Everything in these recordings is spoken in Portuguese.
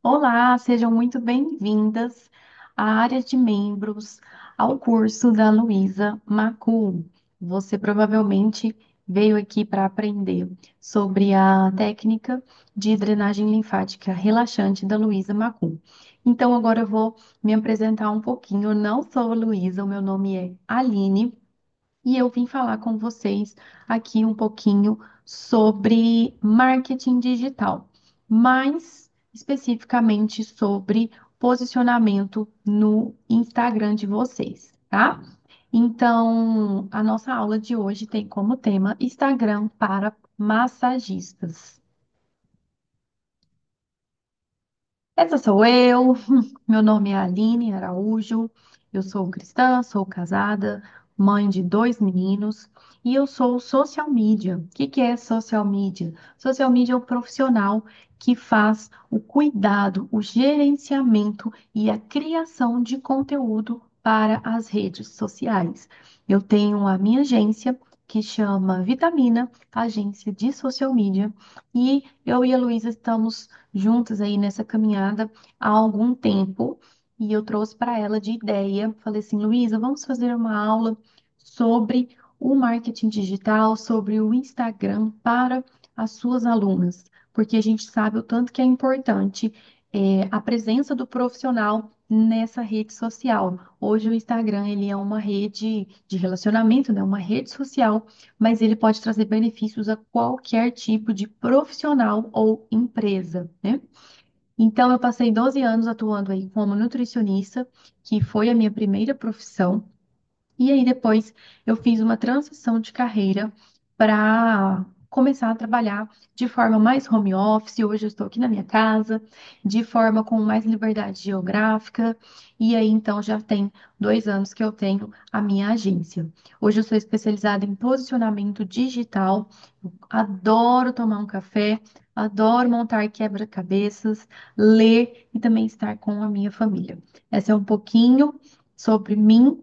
Olá, sejam muito bem-vindas à área de membros, ao curso da Luísa Macum. Você provavelmente veio aqui para aprender sobre a técnica de drenagem linfática relaxante da Luísa Macum. Então, agora eu vou me apresentar um pouquinho. Eu não sou a Luísa, o meu nome é Aline. E eu vim falar com vocês aqui um pouquinho sobre marketing digital, mais especificamente sobre posicionamento no Instagram de vocês, tá? Então, a nossa aula de hoje tem como tema Instagram para massagistas. Essa sou eu, meu nome é Aline Araújo, eu sou cristã, sou casada, mãe de dois meninos e eu sou social media. O que que é social media? Social media é o profissional que faz o cuidado, o gerenciamento e a criação de conteúdo para as redes sociais. Eu tenho a minha agência que chama Vitamina, agência de social media, e eu e a Luísa estamos juntas aí nessa caminhada há algum tempo e eu trouxe para ela de ideia. Falei assim, Luísa, vamos fazer uma aula sobre o marketing digital, sobre o Instagram para as suas alunas, porque a gente sabe o tanto que é importante a presença do profissional nessa rede social. Hoje o Instagram ele é uma rede de relacionamento, né? Uma rede social, mas ele pode trazer benefícios a qualquer tipo de profissional ou empresa, né? Então, eu passei 12 anos atuando aí como nutricionista, que foi a minha primeira profissão. E aí depois eu fiz uma transição de carreira para começar a trabalhar de forma mais home office. Hoje eu estou aqui na minha casa, de forma com mais liberdade geográfica. E aí então já tem 2 anos que eu tenho a minha agência. Hoje eu sou especializada em posicionamento digital. Adoro tomar um café, adoro montar quebra-cabeças, ler e também estar com a minha família. Essa é um pouquinho sobre mim.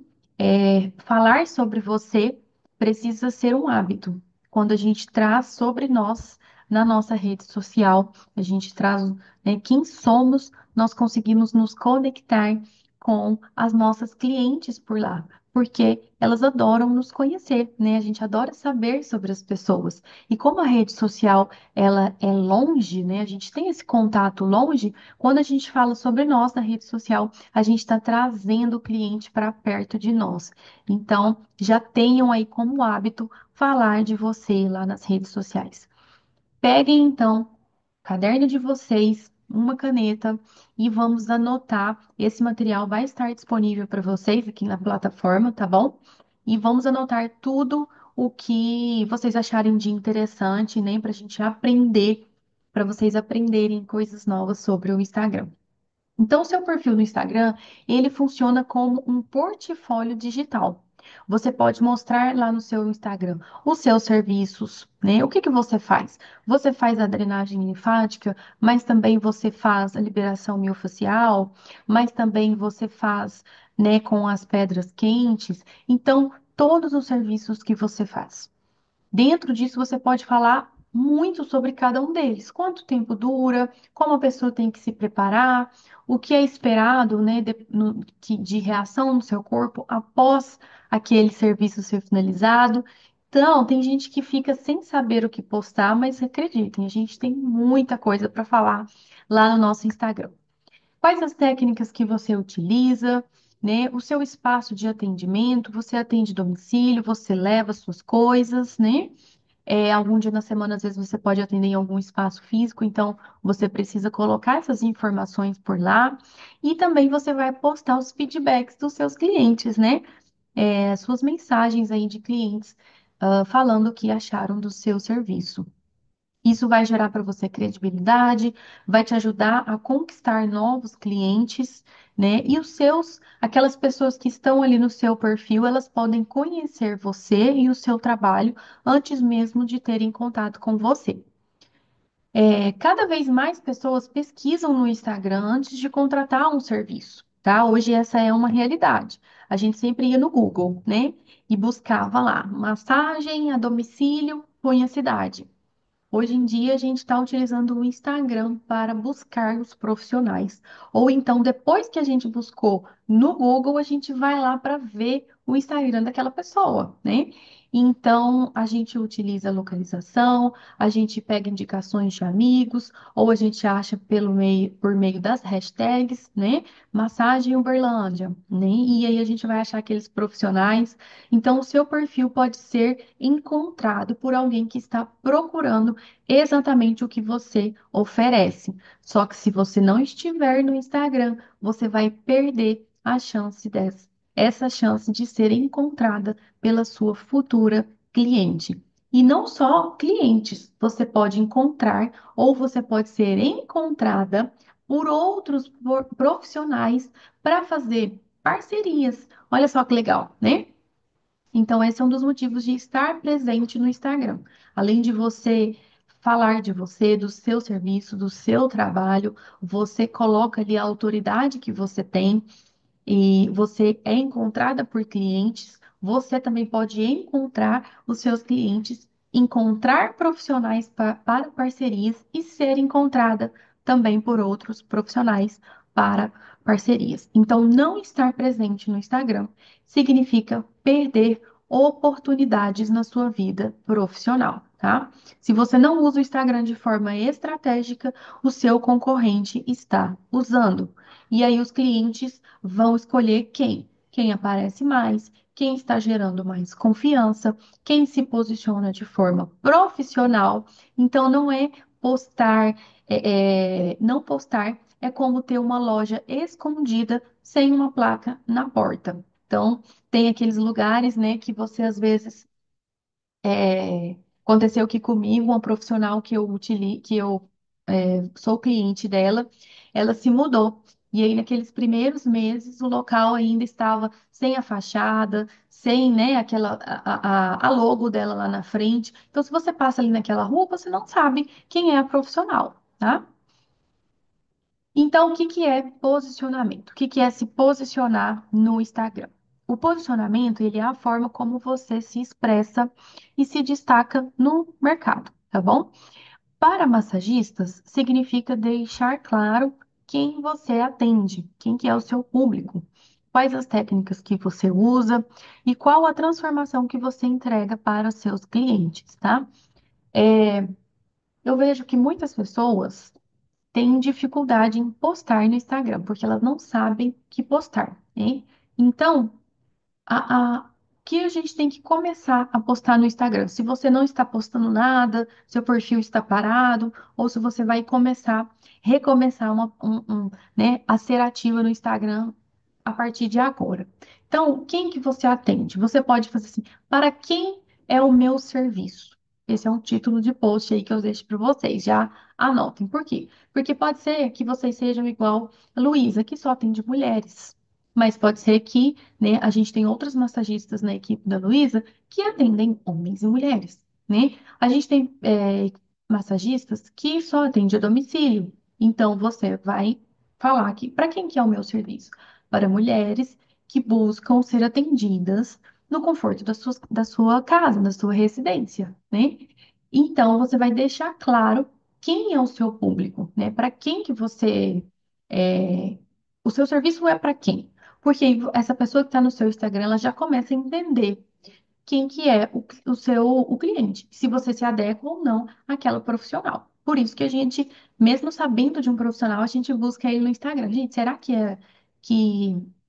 Falar sobre você precisa ser um hábito. Quando a gente traz sobre nós na nossa rede social, a gente traz, né, quem somos, nós conseguimos nos conectar com as nossas clientes por lá, porque elas adoram nos conhecer, né? A gente adora saber sobre as pessoas. E como a rede social, ela é longe, né? A gente tem esse contato longe, quando a gente fala sobre nós na rede social, a gente está trazendo o cliente para perto de nós. Então, já tenham aí como hábito falar de você lá nas redes sociais. Peguem então o caderno de vocês, uma caneta e vamos anotar. Esse material vai estar disponível para vocês aqui na plataforma, tá bom? E vamos anotar tudo o que vocês acharem de interessante, né, para a gente aprender, para vocês aprenderem coisas novas sobre o Instagram. Então, o seu perfil no Instagram, ele funciona como um portfólio digital. Você pode mostrar lá no seu Instagram os seus serviços, né? O que que você faz? Você faz a drenagem linfática, mas também você faz a liberação miofascial, mas também você faz, né, com as pedras quentes. Então, todos os serviços que você faz. Dentro disso, você pode falar muito sobre cada um deles. Quanto tempo dura, como a pessoa tem que se preparar, o que é esperado, né, de reação no seu corpo após aquele serviço ser finalizado. Então, tem gente que fica sem saber o que postar, mas acreditem, a gente tem muita coisa para falar lá no nosso Instagram. Quais as técnicas que você utiliza, né? O seu espaço de atendimento, você atende domicílio, você leva suas coisas, né? Algum dia na semana, às vezes, você pode atender em algum espaço físico, então você precisa colocar essas informações por lá. E também você vai postar os feedbacks dos seus clientes, né? Suas mensagens aí de clientes, falando o que acharam do seu serviço. Isso vai gerar para você credibilidade, vai te ajudar a conquistar novos clientes, né? E aquelas pessoas que estão ali no seu perfil, elas podem conhecer você e o seu trabalho antes mesmo de terem contato com você. Cada vez mais pessoas pesquisam no Instagram antes de contratar um serviço, tá? Hoje essa é uma realidade. A gente sempre ia no Google, né? E buscava lá, massagem a domicílio, põe a cidade. Hoje em dia, a gente está utilizando o Instagram para buscar os profissionais. Ou então, depois que a gente buscou no Google, a gente vai lá para ver o Instagram daquela pessoa, né? Então, a gente utiliza a localização, a gente pega indicações de amigos, ou a gente acha por meio das hashtags, né? Massagem Uberlândia, né? E aí a gente vai achar aqueles profissionais. Então, o seu perfil pode ser encontrado por alguém que está procurando exatamente o que você oferece. Só que se você não estiver no Instagram, você vai perder a chance essa chance de ser encontrada pela sua futura cliente. E não só clientes, você pode encontrar ou você pode ser encontrada por outros profissionais para fazer parcerias. Olha só que legal, né? Então, esse é um dos motivos de estar presente no Instagram. Além de você falar de você, do seu serviço, do seu trabalho, você coloca ali a autoridade que você tem e você é encontrada por clientes, você também pode encontrar os seus clientes, encontrar profissionais para parcerias e ser encontrada também por outros profissionais para parcerias. Então, não estar presente no Instagram significa perder oportunidades na sua vida profissional, tá? Se você não usa o Instagram de forma estratégica, o seu concorrente está usando. E aí os clientes vão escolher quem? Quem aparece mais, quem está gerando mais confiança, quem se posiciona de forma profissional. Então, não é postar, não postar é como ter uma loja escondida sem uma placa na porta. Então, tem aqueles lugares, né, que você às vezes aconteceu aqui comigo, uma profissional que eu sou cliente dela, ela se mudou. E aí, naqueles primeiros meses, o local ainda estava sem a fachada, sem, né, a logo dela lá na frente. Então, se você passa ali naquela rua, você não sabe quem é a profissional, tá? Então, o que que é posicionamento? O que que é se posicionar no Instagram? O posicionamento, ele é a forma como você se expressa e se destaca no mercado, tá bom? Para massagistas, significa deixar claro quem você atende, quem que é o seu público, quais as técnicas que você usa e qual a transformação que você entrega para os seus clientes, tá? Eu vejo que muitas pessoas têm dificuldade em postar no Instagram, porque elas não sabem o que postar, né? Então, que a gente tem que começar a postar no Instagram. Se você não está postando nada, seu perfil está parado, ou se você vai recomeçar né, a ser ativa no Instagram a partir de agora. Então, quem que você atende? Você pode fazer assim, para quem é o meu serviço? Esse é um título de post aí que eu deixo para vocês. Já anotem. Por quê? Porque pode ser que vocês sejam igual a Luísa, que só atende mulheres. Mas pode ser que, né, a gente tem outros massagistas na equipe da Luísa que atendem homens e mulheres, né? A gente tem massagistas que só atendem a domicílio. Então, você vai falar que para quem que é o meu serviço? Para mulheres que buscam ser atendidas no conforto da sua casa, da sua residência, né? Então, você vai deixar claro quem é o seu público, né? Para quem que você... o seu serviço é para quem? Porque aí essa pessoa que está no seu Instagram, ela já começa a entender quem que é o cliente, se você se adequa ou não àquela profissional. Por isso que a gente, mesmo sabendo de um profissional, a gente busca ele no Instagram. Gente, será que,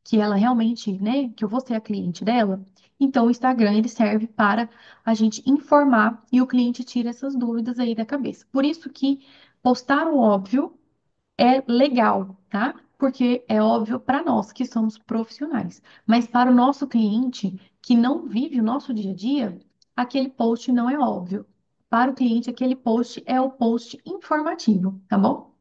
que ela realmente, né, que eu vou ser a cliente dela? Então, o Instagram, ele serve para a gente informar e o cliente tira essas dúvidas aí da cabeça. Por isso que postar o óbvio é legal, tá? Porque é óbvio para nós que somos profissionais, mas para o nosso cliente que não vive o nosso dia a dia, aquele post não é óbvio. Para o cliente, aquele post é o post informativo, tá bom?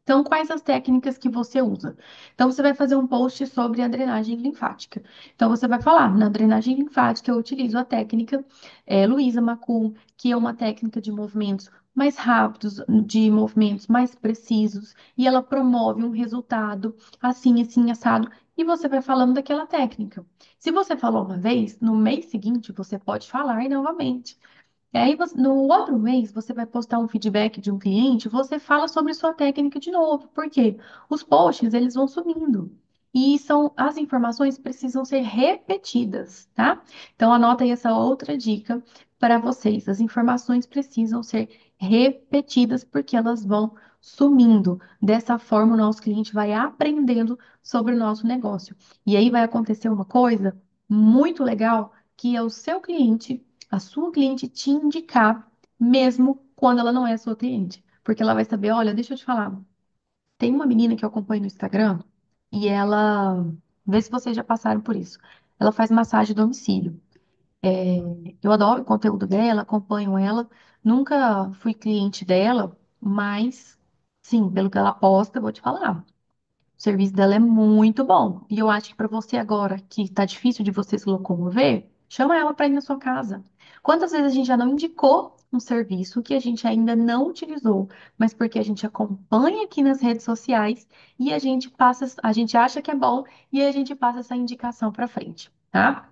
Então, quais as técnicas que você usa? Então, você vai fazer um post sobre a drenagem linfática. Então, você vai falar, na drenagem linfática, eu utilizo a técnica Luísa Macum, que é uma técnica de movimentos mais rápidos, de movimentos mais precisos, e ela promove um resultado assim, assim, assado, e você vai falando daquela técnica. Se você falou uma vez, no mês seguinte, você pode falar novamente. E aí, no outro mês, você vai postar um feedback de um cliente, você fala sobre sua técnica de novo. Por quê? Os posts, eles vão sumindo. E as informações precisam ser repetidas, tá? Então, anota aí essa outra dica para vocês. As informações precisam ser repetidas porque elas vão sumindo. Dessa forma, o nosso cliente vai aprendendo sobre o nosso negócio. E aí vai acontecer uma coisa muito legal, que é o seu cliente, a sua cliente te indicar, mesmo quando ela não é sua cliente. Porque ela vai saber, olha, deixa eu te falar, tem uma menina que eu acompanho no Instagram e ela, vê se vocês já passaram por isso. Ela faz massagem a domicílio. Eu adoro o conteúdo dela, acompanho ela. Nunca fui cliente dela, mas sim, pelo que ela posta, eu vou te falar. O serviço dela é muito bom. E eu acho que para você agora, que tá difícil de você se locomover, chama ela para ir na sua casa. Quantas vezes a gente já não indicou um serviço que a gente ainda não utilizou, mas porque a gente acompanha aqui nas redes sociais e a gente acha que é bom e a gente passa essa indicação para frente, tá?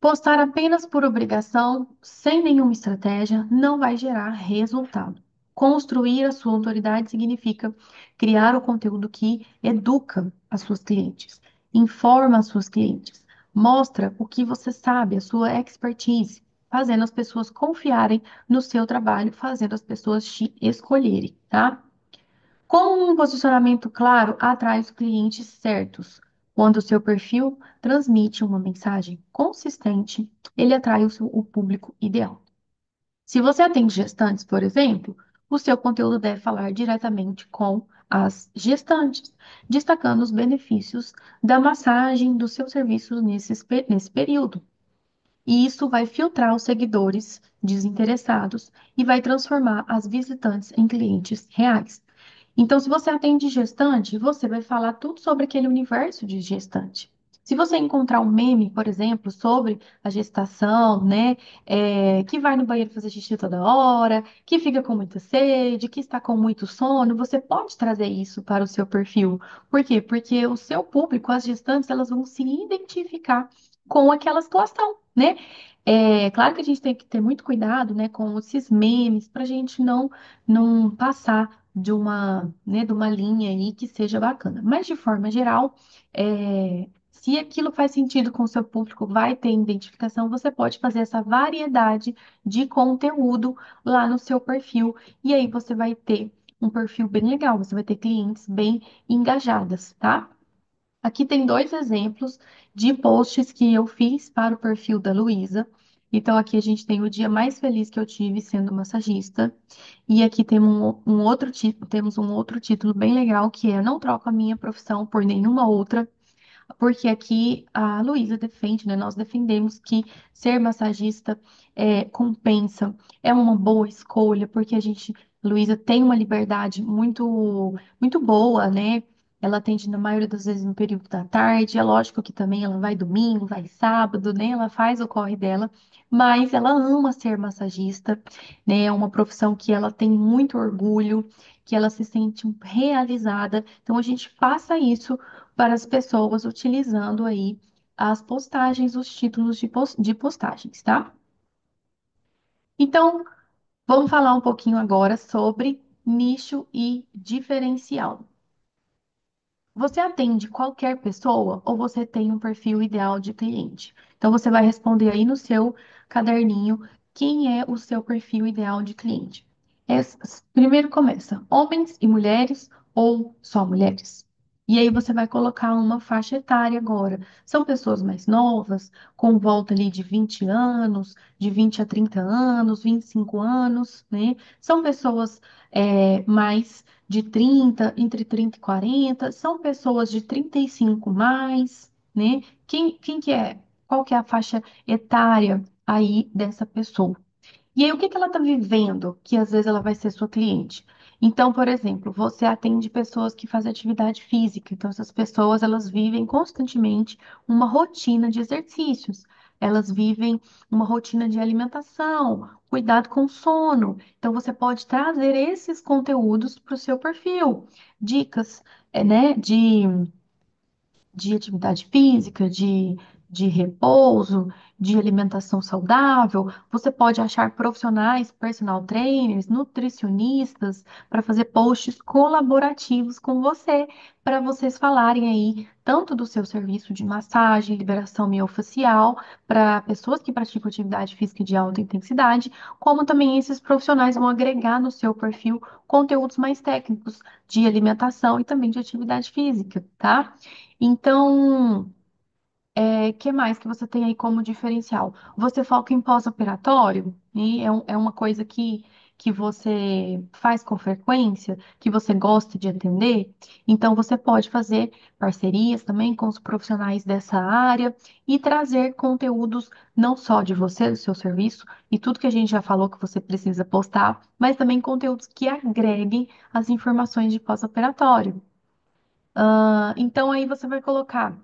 Postar apenas por obrigação, sem nenhuma estratégia, não vai gerar resultado. Construir a sua autoridade significa criar o conteúdo que educa as suas clientes, informa as suas clientes, mostra o que você sabe, a sua expertise, fazendo as pessoas confiarem no seu trabalho, fazendo as pessoas te escolherem, tá? Com um posicionamento claro, atrai os clientes certos. Quando o seu perfil transmite uma mensagem consistente, ele atrai o público ideal. Se você atende gestantes, por exemplo, o seu conteúdo deve falar diretamente com as gestantes, destacando os benefícios da massagem dos seus serviços nesse período. E isso vai filtrar os seguidores desinteressados e vai transformar as visitantes em clientes reais. Então, se você atende gestante, você vai falar tudo sobre aquele universo de gestante. Se você encontrar um meme, por exemplo, sobre a gestação, né, que vai no banheiro fazer xixi toda hora, que fica com muita sede, que está com muito sono, você pode trazer isso para o seu perfil. Por quê? Porque o seu público, as gestantes, elas vão se identificar com aquela situação, né? É claro que a gente tem que ter muito cuidado, né, com esses memes, para a gente não passar de uma linha aí que seja bacana. Mas, de forma geral, se aquilo faz sentido com o seu público, vai ter identificação, você pode fazer essa variedade de conteúdo lá no seu perfil. E aí você vai ter um perfil bem legal, você vai ter clientes bem engajadas, tá? Aqui tem dois exemplos de posts que eu fiz para o perfil da Luísa. Então, aqui a gente tem o dia mais feliz que eu tive sendo massagista. E aqui temos um outro título bem legal que é Não troco a minha profissão por nenhuma outra. Porque aqui a Luísa defende, né? Nós defendemos que ser massagista compensa, é uma boa escolha, porque Luísa tem uma liberdade muito boa, né? Ela atende na maioria das vezes no período da tarde. É lógico que também ela vai domingo, vai sábado, né? Ela faz o corre dela, mas ela ama ser massagista, né? É uma profissão que ela tem muito orgulho, que ela se sente realizada. Então a gente passa isso para as pessoas utilizando aí as postagens, os títulos de postagens, tá? Então, vamos falar um pouquinho agora sobre nicho e diferencial. Você atende qualquer pessoa ou você tem um perfil ideal de cliente? Então, você vai responder aí no seu caderninho quem é o seu perfil ideal de cliente. Primeiro começa, homens e mulheres ou só mulheres? E aí você vai colocar uma faixa etária agora. São pessoas mais novas, com volta ali de 20 anos, de 20 a 30 anos, 25 anos, né? São pessoas mais de 30, entre 30 e 40, são pessoas de 35 mais, né? Quem que é? Qual que é a faixa etária aí dessa pessoa? E aí, o que que ela está vivendo que às vezes ela vai ser sua cliente? Então, por exemplo, você atende pessoas que fazem atividade física. Então, essas pessoas, elas vivem constantemente uma rotina de exercícios. Elas vivem uma rotina de alimentação, cuidado com o sono. Então, você pode trazer esses conteúdos para o seu perfil. Dicas, né, de atividade física, de repouso, de alimentação saudável. Você pode achar profissionais, personal trainers, nutricionistas, para fazer posts colaborativos com você, para vocês falarem aí tanto do seu serviço de massagem, liberação miofascial, para pessoas que praticam atividade física de alta intensidade, como também esses profissionais vão agregar no seu perfil conteúdos mais técnicos de alimentação e também de atividade física, tá? Então, que mais que você tem aí como diferencial? Você foca em pós-operatório, e é uma coisa que você faz com frequência, que você gosta de atender, então você pode fazer parcerias também com os profissionais dessa área e trazer conteúdos não só de você, do seu serviço, e tudo que a gente já falou que você precisa postar, mas também conteúdos que agreguem as informações de pós-operatório. Então aí você vai colocar.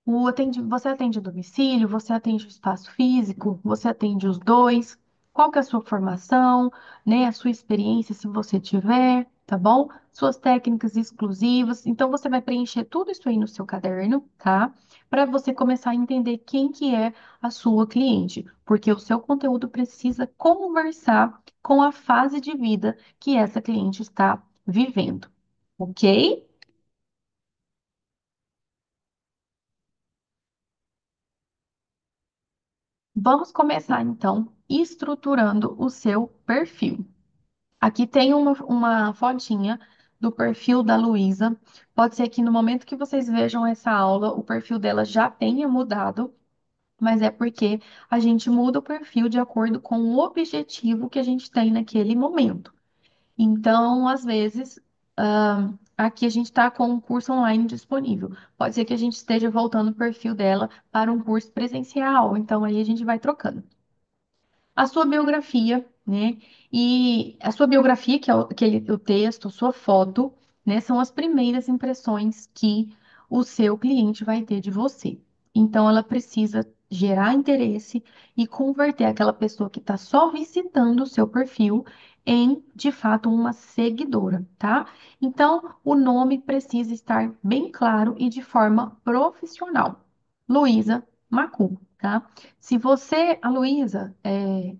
Você atende a domicílio, você atende o espaço físico, você atende os dois. Qual que é a sua formação, né? A sua experiência, se você tiver, tá bom? Suas técnicas exclusivas. Então você vai preencher tudo isso aí no seu caderno, tá? Para você começar a entender quem que é a sua cliente, porque o seu conteúdo precisa conversar com a fase de vida que essa cliente está vivendo, ok? Vamos começar então estruturando o seu perfil. Aqui tem uma fotinha do perfil da Luísa. Pode ser que no momento que vocês vejam essa aula, o perfil dela já tenha mudado, mas é porque a gente muda o perfil de acordo com o objetivo que a gente tem naquele momento. Então, às vezes, aqui a gente está com um curso online disponível. Pode ser que a gente esteja voltando o perfil dela para um curso presencial, então aí a gente vai trocando a sua biografia, né? E a sua biografia, que é o texto, a sua foto, né? São as primeiras impressões que o seu cliente vai ter de você. Então, ela precisa gerar interesse e converter aquela pessoa que está só visitando o seu perfil em, de fato, uma seguidora, tá? Então, o nome precisa estar bem claro e de forma profissional. Luísa Macu, tá? Se você, a Luísa,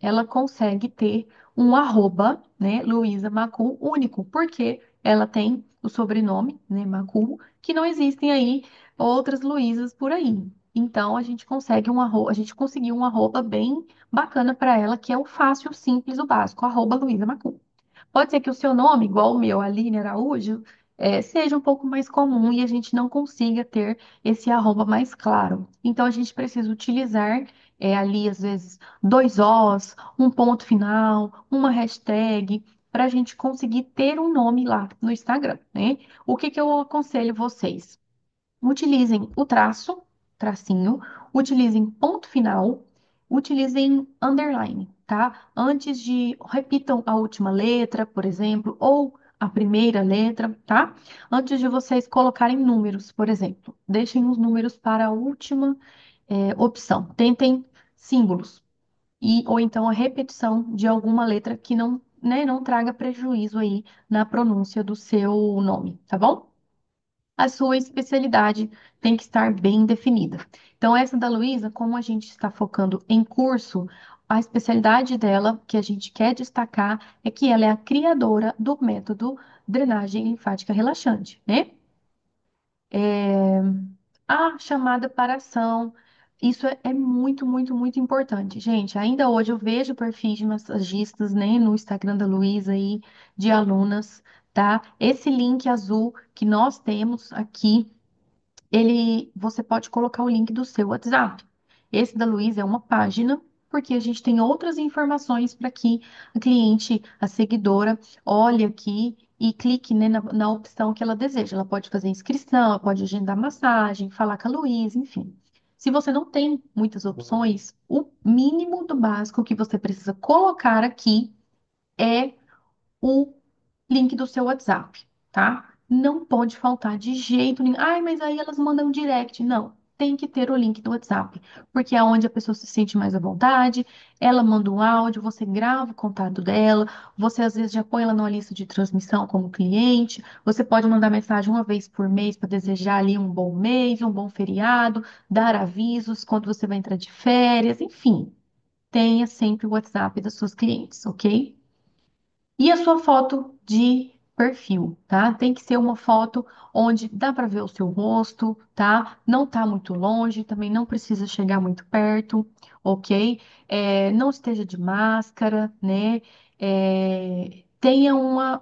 ela consegue ter um arroba, né, Luísa Macu único, porque ela tem o sobrenome, né, Macu, que não existem aí outras Luísas por aí. Então a gente consegue um arroba, a gente conseguiu um arroba bem bacana para ela, que é o fácil, simples, o básico, arroba Luísa Macu. Pode ser que o seu nome, igual o meu, Aline Araújo, seja um pouco mais comum e a gente não consiga ter esse arroba mais claro. Então, a gente precisa utilizar ali, às vezes, dois Os, um ponto final, uma hashtag, para a gente conseguir ter um nome lá no Instagram, né? O que que eu aconselho vocês? Utilizem o traço, tracinho, utilizem ponto final, utilizem underline, tá? Antes de, repitam a última letra, por exemplo, ou a primeira letra, tá? Antes de vocês colocarem números, por exemplo, deixem os números para a última, opção. Tentem símbolos e ou então a repetição de alguma letra que não, né, não traga prejuízo aí na pronúncia do seu nome, tá bom? A sua especialidade tem que estar bem definida. Então, essa da Luísa, como a gente está focando em curso, a especialidade dela, que a gente quer destacar, é que ela é a criadora do método drenagem linfática relaxante, né? A chamada para ação, isso é muito, muito, muito importante. Gente, ainda hoje eu vejo perfis de massagistas, né, no Instagram da Luísa aí, de alunas, tá? Esse link azul que nós temos aqui você pode colocar o link do seu WhatsApp. Esse da Luísa é uma página, porque a gente tem outras informações para que a cliente, a seguidora, olhe aqui e clique, né, na opção que ela deseja. Ela pode fazer inscrição, ela pode agendar massagem, falar com a Luísa, enfim. Se você não tem muitas opções, o mínimo do básico que você precisa colocar aqui é o link do seu WhatsApp, tá? Não pode faltar de jeito nenhum. Ai, mas aí elas mandam direct. Não. tem que ter o link do WhatsApp, porque é onde a pessoa se sente mais à vontade, ela manda um áudio, você grava o contato dela, você às vezes já põe ela numa lista de transmissão como cliente, você pode mandar mensagem uma vez por mês para desejar ali um bom mês, um bom feriado, dar avisos quando você vai entrar de férias, enfim, tenha sempre o WhatsApp das suas clientes, ok? E a sua foto de perfil, tá? Tem que ser uma foto onde dá para ver o seu rosto, tá? Não tá muito longe, também não precisa chegar muito perto, ok? Não esteja de máscara, né? Tenha uma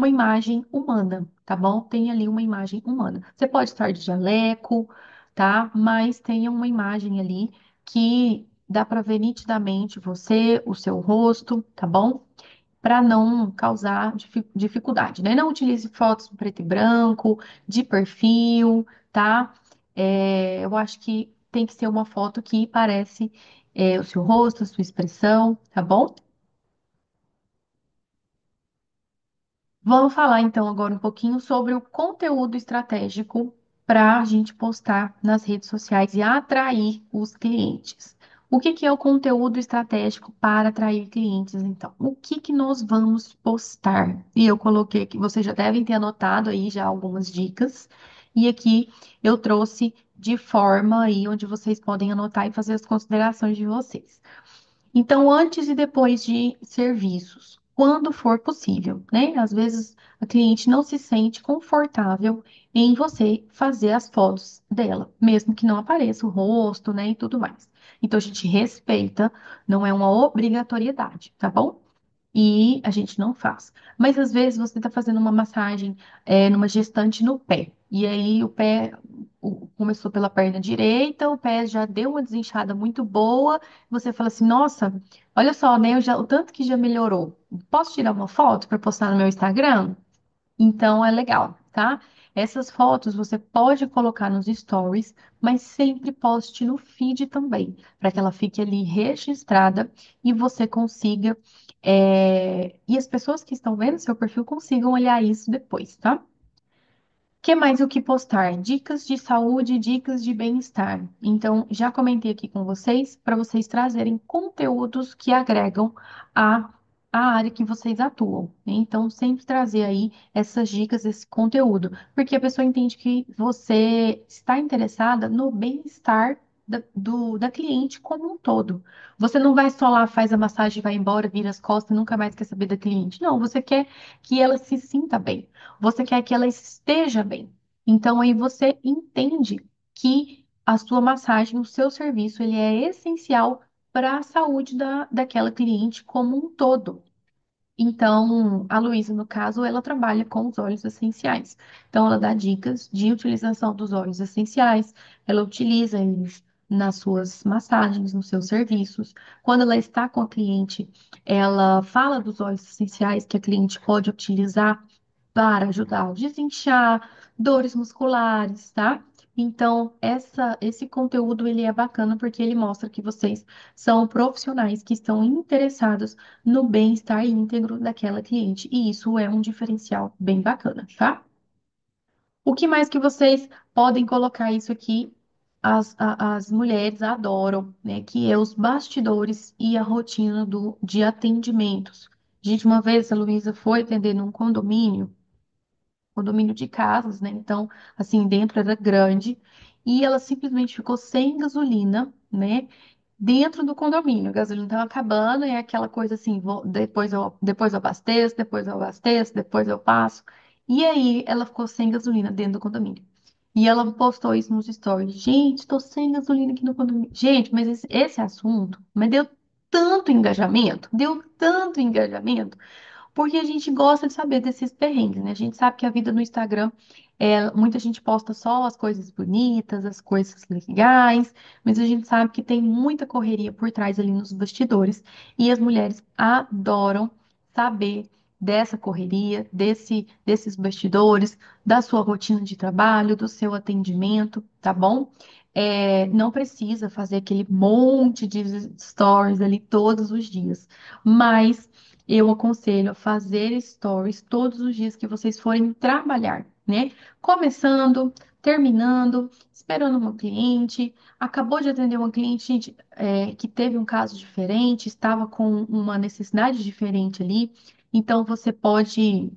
imagem humana, tá bom? Tem ali uma imagem humana. Você pode estar de jaleco, tá? Mas tenha uma imagem ali que dá para ver nitidamente você, o seu rosto, tá bom? Para não causar dificuldade, né? Não utilize fotos em preto e branco, de perfil, tá? Eu acho que tem que ser uma foto que parece, o seu rosto, a sua expressão, tá bom? Vamos falar então agora um pouquinho sobre o conteúdo estratégico para a gente postar nas redes sociais e atrair os clientes. O que que é o conteúdo estratégico para atrair clientes, então? O que que nós vamos postar? E eu coloquei aqui, vocês já devem ter anotado aí já algumas dicas. E aqui eu trouxe de forma aí onde vocês podem anotar e fazer as considerações de vocês. Então, antes e depois de serviços, quando for possível, né? Às vezes a cliente não se sente confortável em você fazer as fotos dela, mesmo que não apareça o rosto, né? E tudo mais. Então, a gente respeita, não é uma obrigatoriedade, tá bom? E a gente não faz. Mas às vezes você está fazendo uma massagem numa gestante no pé. E aí o pé começou pela perna direita, o pé já deu uma desinchada muito boa. Você fala assim, nossa, olha só, né? O tanto que já melhorou. Posso tirar uma foto para postar no meu Instagram? Então é legal, tá? Essas fotos você pode colocar nos stories, mas sempre poste no feed também, para que ela fique ali registrada e você consiga, e as pessoas que estão vendo seu perfil consigam olhar isso depois, tá? Que mais o que postar? Dicas de saúde, dicas de bem-estar. Então, já comentei aqui com vocês para vocês trazerem conteúdos que agregam a, a área que vocês atuam, né? Então, sempre trazer aí essas dicas, esse conteúdo, porque a pessoa entende que você está interessada no bem-estar da cliente como um todo. Você não vai só lá, faz a massagem, vai embora, vira as costas e nunca mais quer saber da cliente. Não, você quer que ela se sinta bem. Você quer que ela esteja bem. Então aí você entende que a sua massagem, o seu serviço, ele é essencial para a saúde daquela cliente como um todo. Então, a Luísa, no caso, ela trabalha com os óleos essenciais. Então, ela dá dicas de utilização dos óleos essenciais, ela utiliza eles nas suas massagens, nos seus serviços. Quando ela está com a cliente, ela fala dos óleos essenciais que a cliente pode utilizar para ajudar a desinchar, dores musculares, tá? Então, esse conteúdo ele é bacana porque ele mostra que vocês são profissionais que estão interessados no bem-estar íntegro daquela cliente. E isso é um diferencial bem bacana, tá? O que mais que vocês podem colocar isso aqui? As mulheres adoram, né? Que é os bastidores e a rotina de atendimentos. Gente, uma vez a Luísa foi atender num condomínio de casas, né? Então, assim, dentro era grande e ela simplesmente ficou sem gasolina, né? Dentro do condomínio, a gasolina estava acabando e é aquela coisa assim, depois eu abasteço, depois eu abasteço, depois eu passo. E aí ela ficou sem gasolina dentro do condomínio. E ela postou isso nos stories. Gente, estou sem gasolina aqui no condomínio. Gente, mas esse assunto, mas deu tanto engajamento, porque a gente gosta de saber desses perrengues, né? A gente sabe que a vida no Instagram, muita gente posta só as coisas bonitas, as coisas legais, mas a gente sabe que tem muita correria por trás ali nos bastidores e as mulheres adoram saber dessa correria, desses bastidores, da sua rotina de trabalho, do seu atendimento, tá bom? Não precisa fazer aquele monte de stories ali todos os dias, mas eu aconselho a fazer stories todos os dias que vocês forem trabalhar, né? Começando, terminando, esperando uma cliente, acabou de atender uma cliente, gente, que teve um caso diferente, estava com uma necessidade diferente ali. Então, você pode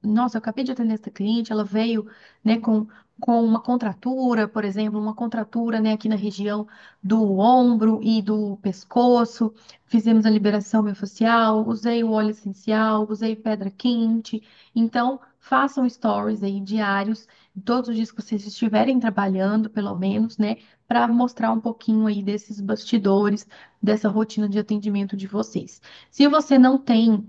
nossa, eu acabei de atender essa cliente, ela veio, né, com uma contratura, por exemplo, uma contratura, né, aqui na região do ombro e do pescoço. Fizemos a liberação miofascial, usei o óleo essencial, usei pedra quente. Então, façam stories aí diários, todos os dias que vocês estiverem trabalhando, pelo menos, né, para mostrar um pouquinho aí desses bastidores, dessa rotina de atendimento de vocês. Se você não tem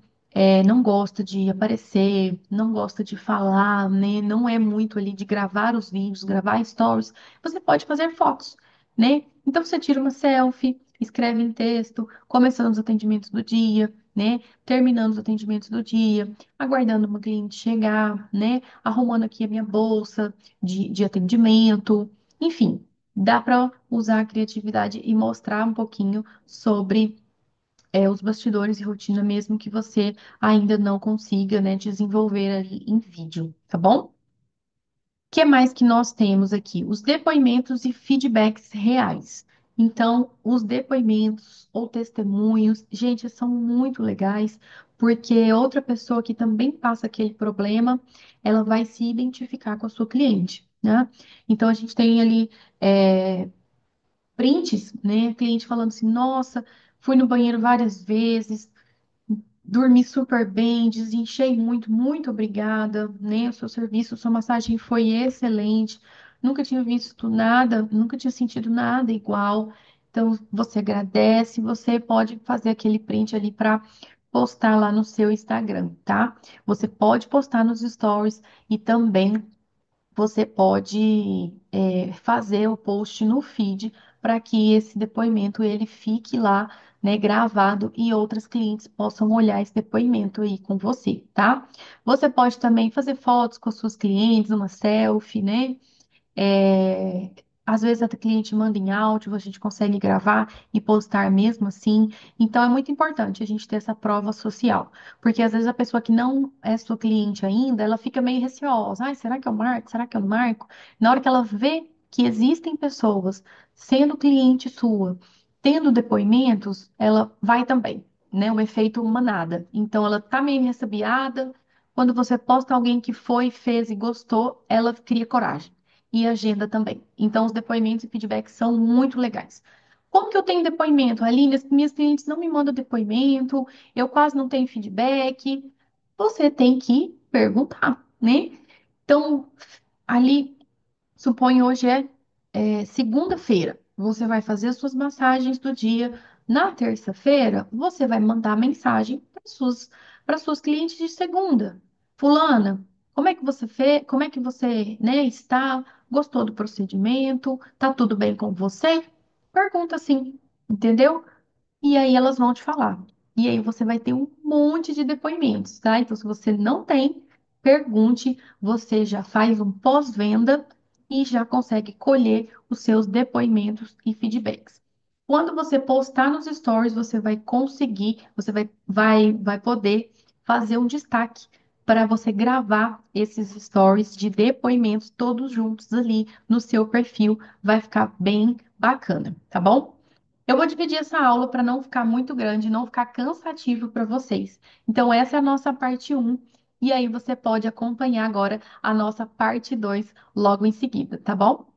não gosta de aparecer, não gosta de falar, né? Não é muito ali de gravar os vídeos, gravar stories. Você pode fazer fotos, né? Então você tira uma selfie, escreve em texto, começando os atendimentos do dia, né? Terminando os atendimentos do dia, aguardando uma cliente chegar, né? Arrumando aqui a minha bolsa de atendimento, enfim. Dá para usar a criatividade e mostrar um pouquinho sobre os bastidores e rotina, mesmo que você ainda não consiga, né, desenvolver ali em vídeo, tá bom? O que mais que nós temos aqui? Os depoimentos e feedbacks reais. Então, os depoimentos ou testemunhos, gente, são muito legais, porque outra pessoa que também passa aquele problema, ela vai se identificar com a sua cliente, né? Então, a gente tem ali prints, né? Cliente falando assim, nossa, fui no banheiro várias vezes, dormi super bem, desinchei muito, muito obrigada, né? O seu serviço, sua massagem foi excelente. Nunca tinha visto nada, nunca tinha sentido nada igual. Então, você agradece, você pode fazer aquele print ali para postar lá no seu Instagram, tá? Você pode postar nos stories e também você pode fazer o post no feed para que esse depoimento ele fique lá, né, gravado e outras clientes possam olhar esse depoimento aí com você, tá? Você pode também fazer fotos com as suas clientes, uma selfie, né? É, às vezes a cliente manda em áudio, a gente consegue gravar e postar mesmo assim. Então é muito importante a gente ter essa prova social, porque às vezes a pessoa que não é sua cliente ainda, ela fica meio receosa. Ai, será que eu marco? Será que eu não marco? Na hora que ela vê que existem pessoas sendo cliente sua, tendo depoimentos, ela vai também, né? O efeito manada. Então ela tá meio ressabiada. Quando você posta alguém que foi, fez e gostou, ela cria coragem e agenda também. Então, os depoimentos e feedbacks são muito legais. Como que eu tenho depoimento? Aline, as minhas clientes não me mandam depoimento, eu quase não tenho feedback. Você tem que perguntar, né? Então, ali suponho hoje é segunda-feira. Você vai fazer as suas massagens do dia. Na terça-feira, você vai mandar mensagem para suas clientes de segunda. Fulana, como é que você fez? Como é que você, né, está? Gostou do procedimento? Tá tudo bem com você? Pergunta assim, entendeu? E aí elas vão te falar. E aí você vai ter um monte de depoimentos, tá? Então, se você não tem, pergunte, você já faz um pós-venda e já consegue colher os seus depoimentos e feedbacks. Quando você postar nos stories, você vai conseguir, você vai poder fazer um destaque para você gravar esses stories de depoimentos todos juntos ali no seu perfil. Vai ficar bem bacana, tá bom? Eu vou dividir essa aula para não ficar muito grande, não ficar cansativo para vocês. Então, essa é a nossa parte um, e aí você pode acompanhar agora a nossa parte 2 logo em seguida, tá bom?